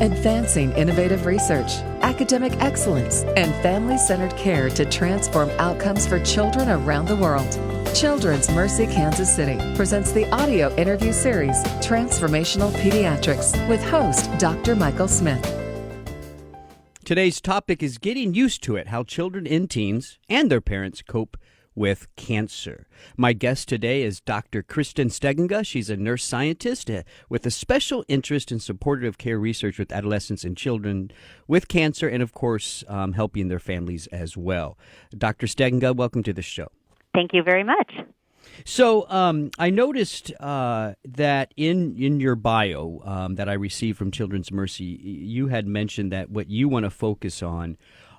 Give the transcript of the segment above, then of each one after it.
advancing innovative research, academic excellence, and family-centered care to transform outcomes for children around the world. Children's Mercy Kansas City presents the audio interview series, Transformational Pediatrics, with host Dr. Michael Smith. Today's topic is getting used to it, how children and teens and their parents cope with cancer. My guest today is Dr. Kristin Stegenga. She's a nurse scientist with a special interest in supportive care research with adolescents and children with cancer and, of course, helping their families as well. Dr. Stegenga, welcome to the show. Thank you very much. So I noticed that in your bio that I received from Children's Mercy, you had mentioned that what you want to focus on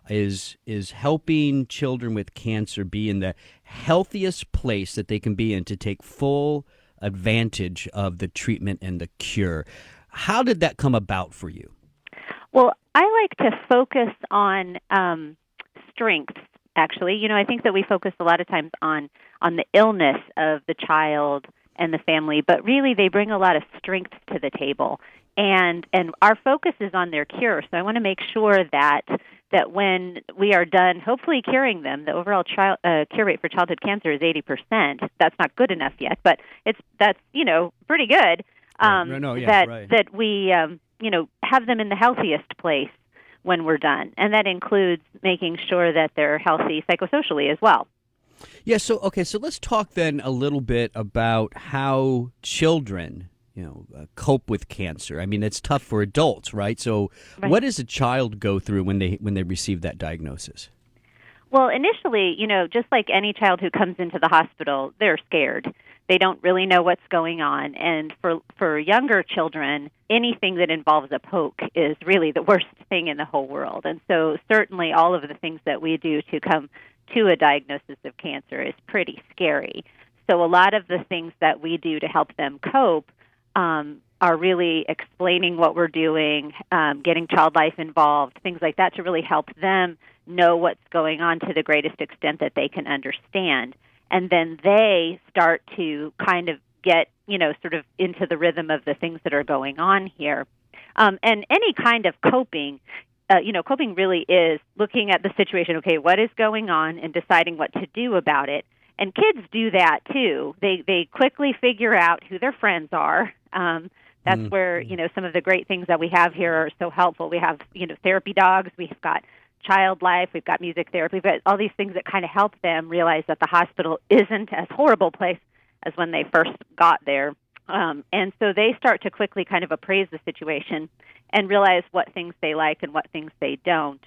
is helping children with cancer be in the healthiest place that they can be in to take full advantage of the treatment and the cure. How did that come about for you? Well, I like to focus on strengths, actually. You know, I think that we focus a lot of times on the illness of the child and the family, but really they bring a lot of strengths to the table. And our focus is on their cure. So I want to make sure that when we are done, hopefully curing them, the overall cure rate for childhood cancer is 80%. That's not good enough yet, but that's pretty good. That we have them in the healthiest place when we're done, and that includes making sure that they're healthy psychosocially as well. Yeah. So let's talk then a little bit about how children cope with cancer. I mean, it's tough for adults, right? So Right. What does a child go through when they receive that diagnosis? Well, initially, just like any child who comes into the hospital, they're scared. They don't really know what's going on. And for younger children, anything that involves a poke is really the worst thing in the whole world. And so certainly all of the things that we do to come to a diagnosis of cancer is pretty scary. So a lot of the things that we do to help them cope are really explaining what we're doing, getting child life involved, things like that to really help them know what's going on to the greatest extent that they can understand. And then they start to kind of get, sort of into the rhythm of the things that are going on here. And any kind of coping, coping really is looking at the situation, okay, what is going on, and deciding what to do about it. And kids do that too. They quickly figure out who their friends are. That's where, some of the great things that we have here are so helpful. We have, therapy dogs. We've got child life. We've got music therapy. We've got all these things that kind of help them realize that the hospital isn't as horrible a place as when they first got there. And so they start to quickly kind of appraise the situation and realize what things they like and what things they don't.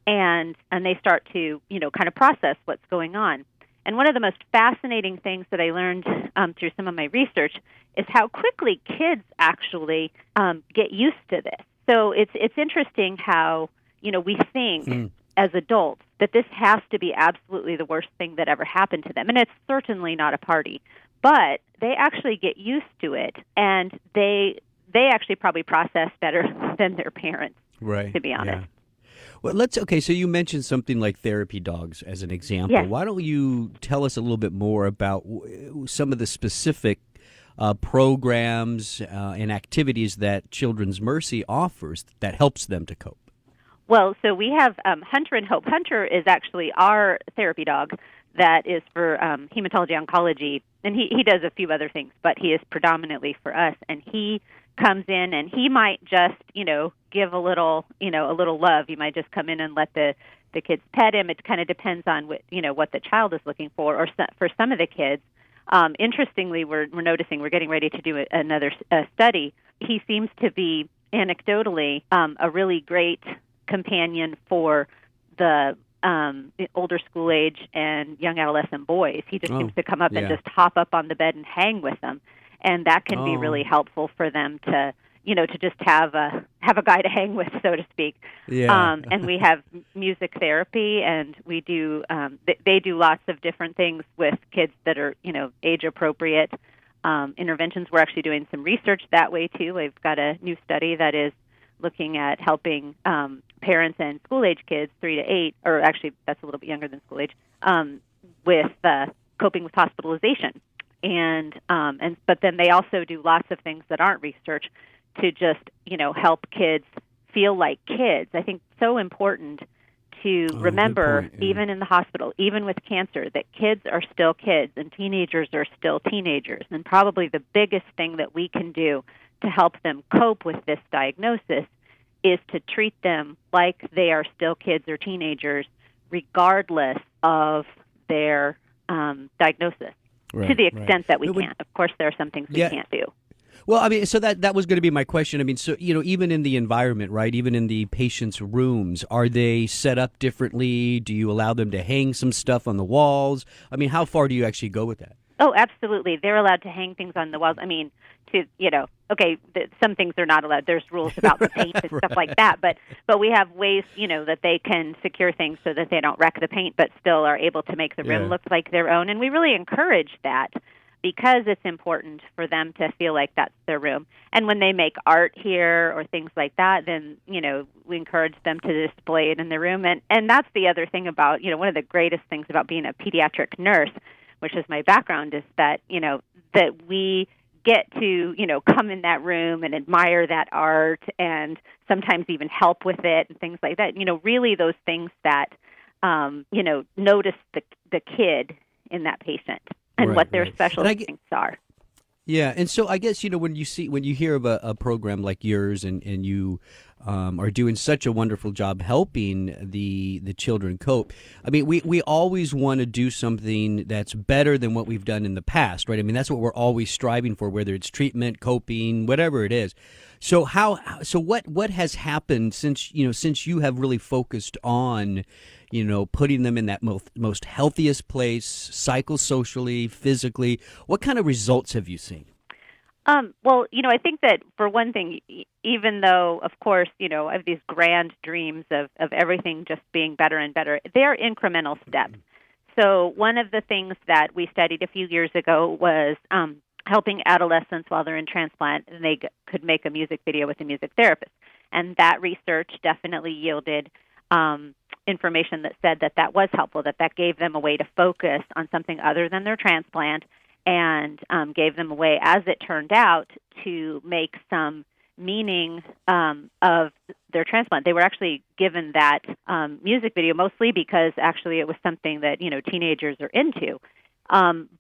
And they start to, kind of process what's going on. And one of the most fascinating things that I learned through some of my research is how quickly kids actually get used to this. So it's interesting how, we think as adults that this has to be absolutely the worst thing that ever happened to them. And it's certainly not a party. But they actually get used to it, and they actually probably process better than their parents, right, to be honest. Yeah. Well, so you mentioned something like therapy dogs as an example. Yes. Why don't you tell us a little bit more about some of the specific programs and activities that Children's Mercy offers that helps them to cope? Well, so we have Hunter and Hope. Hunter is actually our therapy dog that is for hematology oncology, and he does a few other things, but he is predominantly for us, and he comes in and he might just, give a little love. You might just come in and let the kids pet him. It kind of depends on what the child is looking for, or for some of the kids. Interestingly, we're noticing we're getting ready to do another study. He seems to be anecdotally a really great companion for the older school age and young adolescent boys. He just seems to come up and just hop up on the bed and hang with them, and that can be really helpful for them to just have a guy to hang with, so to speak. Yeah. And we have music therapy, and we do they do lots of different things with kids that are age appropriate interventions. We're actually doing some research that way too. We've got a new study that is looking at helping parents and school-age kids, 3 to 8, or actually that's a little bit younger than school-age, with coping with hospitalization. But then they also do lots of things that aren't research to just, help kids feel like kids. I think it's so important to remember, good point, yeah. even in the hospital, even with cancer, that kids are still kids and teenagers are still teenagers. And probably the biggest thing that we can do to help them cope with this diagnosis is to treat them like they are still kids or teenagers, regardless of their diagnosis, to the extent that we can. Of course, there are some things we can't do. Well, I mean, so that was going to be my question. I mean, so, even in the environment, right, even in the patient's rooms, are they set up differently? Do you allow them to hang some stuff on the walls? I mean, how far do you actually go with that? Oh, absolutely. They're allowed to hang things on the walls. I mean, some things are not allowed. There's rules about the paint and stuff like that. But we have ways, that they can secure things so that they don't wreck the paint, but still are able to make the room look like their own. And we really encourage that, because it's important for them to feel like that's their room. And when they make art here or things like that, then, we encourage them to display it in their room. And that's the other thing about, one of the greatest things about being a pediatric nurse, which is my background, is that, that we get to, come in that room and admire that art and sometimes even help with it and things like that. Really those things that, notice the kid in that patient and what their special strengths are. Yeah, and so I guess, when you hear of a program like yours and you are doing such a wonderful job helping the children cope, I mean, we always want to do something that's better than what we've done in the past, right? I mean, that's what we're always striving for, whether it's treatment, coping, whatever it is. So what has happened since you have really focused on putting them in that most healthiest place, psychosocially, physically? What kind of results have you seen? Well, I think that for one thing, even though, of course, I have these grand dreams of everything just being better and better, they are incremental steps. So one of the things that we studied a few years ago was helping adolescents while they're in transplant, and they could make a music video with a music therapist. And that research definitely yielded information that said that was helpful, that gave them a way to focus on something other than their transplant, and gave them a way, as it turned out, to make some meaning of their transplant. They were actually given that music video mostly because actually it was something that teenagers are into.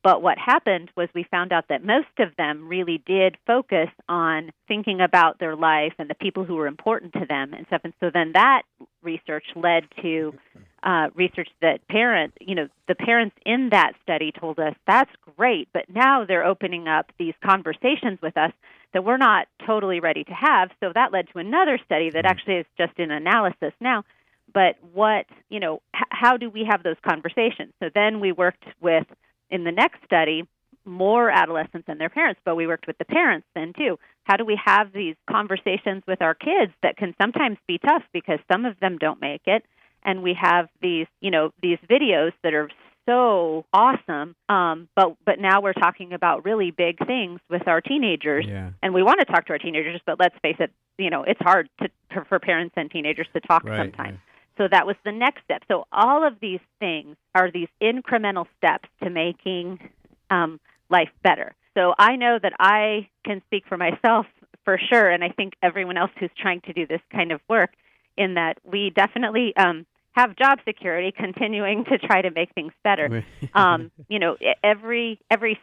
But what happened was we found out that most of them really did focus on thinking about their life and the people who were important to them and stuff. And so then that research led to research that the parents in that study told us, that's great, but now they're opening up these conversations with us that we're not totally ready to have. So that led to another study that actually is just in analysis now. But how do we have those conversations? So then we worked with, in the next study, more adolescents and their parents, but we worked with the parents then too. How do we have these conversations with our kids that can sometimes be tough because some of them don't make it? And we have these videos that are so awesome, but now we're talking about really big things with our teenagers, and we want to talk to our teenagers, but let's face it, it's hard for parents and teenagers to talk sometimes. Right. So that was the next step. So all of these things are these incremental steps to making life better. So I know that I can speak for myself for sure, and I think everyone else who's trying to do this kind of work, in that we definitely have job security, continuing to try to make things better. Every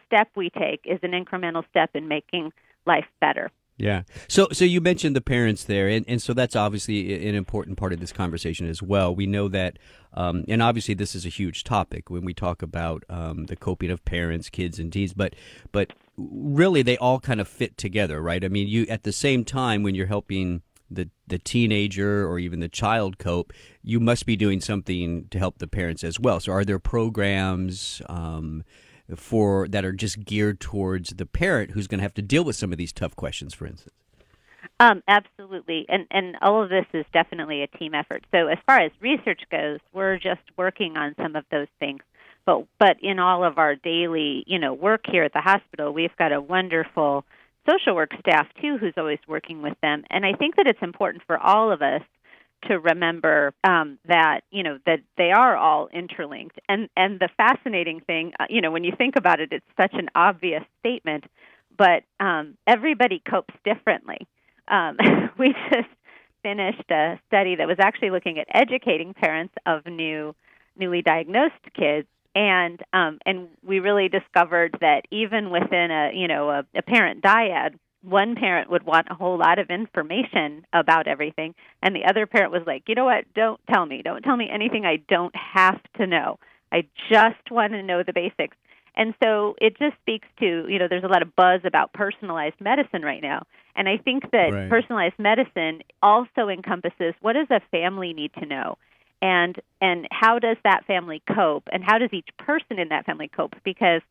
step we take is an incremental step in making life better. Yeah. So you mentioned the parents there, and so that's obviously an important part of this conversation as well. We know that, and obviously this is a huge topic when we talk about the coping of parents, kids, and teens, but really they all kind of fit together, right? I mean, you at the same time when you're helping the teenager or even the child cope, you must be doing something to help the parents as well. So are there programs that are just geared towards the parent who's going to have to deal with some of these tough questions, for instance? Absolutely. And all of this is definitely a team effort. So as far as research goes, we're just working on some of those things. But in all of our daily, work here at the hospital, we've got a wonderful social work staff, too, who's always working with them. And I think that it's important for all of us to remember that they are all interlinked. And the fascinating thing, when you think about it, it's such an obvious statement, but everybody copes differently. We just finished a study that was actually looking at educating parents of newly diagnosed kids, and we really discovered that even within a parent dyad, one parent would want a whole lot of information about everything, and the other parent was like, you know what, don't tell me anything I don't have to know. I just want to know the basics. And so it just speaks to, there's a lot of buzz about personalized medicine right now. And I think that personalized medicine also encompasses, what does a family need to know? And how does that family cope? And how does each person in that family cope? Because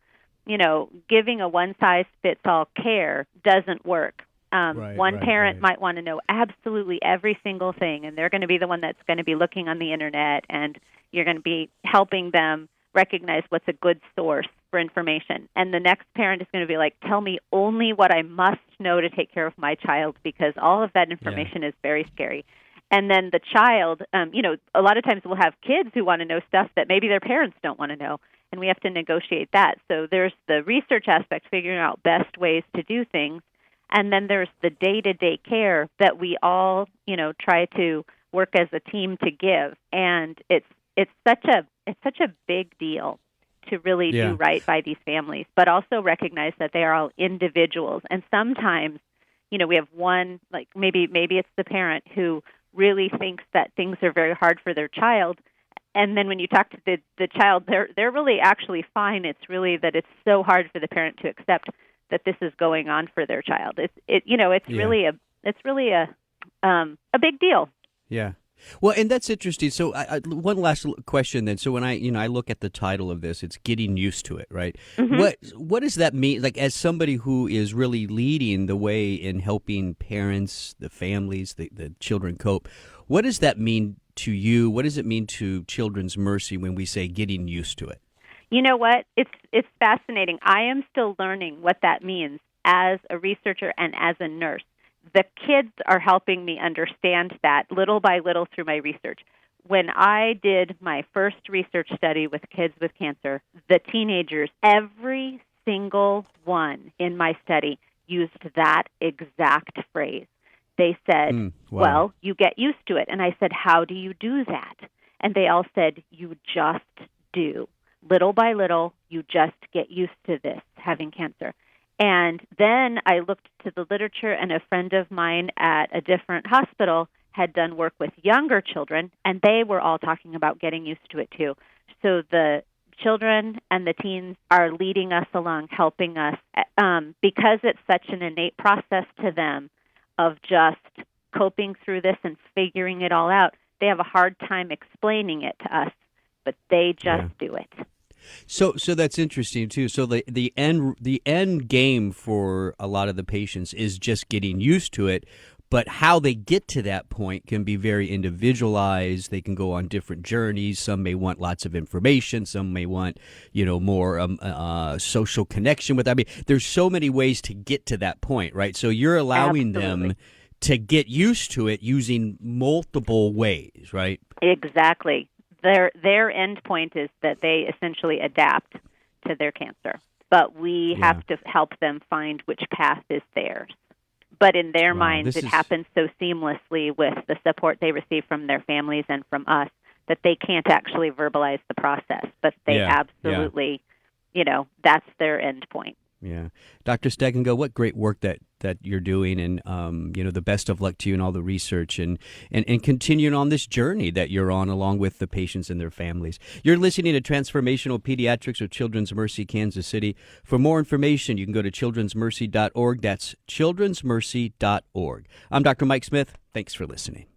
giving a one-size-fits-all care doesn't work. One parent might want to know absolutely every single thing, and they're going to be the one that's going to be looking on the internet, and you're going to be helping them recognize what's a good source for information. And the next parent is going to be like, tell me only what I must know to take care of my child, because all of that information is very scary. And then the child, a lot of times we'll have kids who want to know stuff that maybe their parents don't want to know, and we have to negotiate that. So there's the research aspect, figuring out best ways to do things, and then there's the day-to-day care that we all, try to work as a team to give. And it's such a big deal to really do right by these families, but also recognize that they are all individuals. And sometimes, we have one, like maybe it's the parent who really thinks that things are very hard for their child, and then when you talk to the child, they're really actually fine. It's really that it's so hard for the parent to accept that this is going on for their child. It's really a big deal. Yeah. Well, and that's interesting. So, one last question then. So, when I look at the title of this, it's getting used to it, right? Mm-hmm. What does that mean? Like, as somebody who is really leading the way in helping parents, the families, the children cope, what does that mean to you? What does it mean to Children's Mercy when we say getting used to it? You know what? It's fascinating. I am still learning what that means as a researcher and as a nurse. The kids are helping me understand that little by little through my research. When I did my first research study with kids with cancer, the teenagers, every single one in my study used that exact phrase. They said, well, you get used to it. And I said, how do you do that? And they all said, you just do. Little by little, you just get used to this, having cancer. And then I looked to the literature, and a friend of mine at a different hospital had done work with younger children, and they were all talking about getting used to it too. So the children and the teens are leading us along, helping us, because it's such an innate process to them of just coping through this and figuring it all out. They have a hard time explaining it to us, but they just do it. So that's interesting too. So the end game for a lot of the patients is just getting used to it, but how they get to that point can be very individualized. They can go on different journeys. Some may want lots of information. Some may want, more social connection with. I mean, there's so many ways to get to that point, right? So you're allowing them to get used to it using multiple ways, right? Exactly. Their end point is that they essentially adapt to their cancer, but we have to help them find which path is theirs. But in their minds, it happens so seamlessly with the support they receive from their families and from us that they can't actually verbalize the process, but they absolutely, that's their end point. Yeah. Dr. Stegenga, what great work that you're doing, and, the best of luck to you in all the research and continuing on this journey that you're on along with the patients and their families. You're listening to Transformational Pediatrics with Children's Mercy Kansas City. For more information, you can go to childrensmercy.org. That's childrensmercy.org. I'm Dr. Mike Smith. Thanks for listening.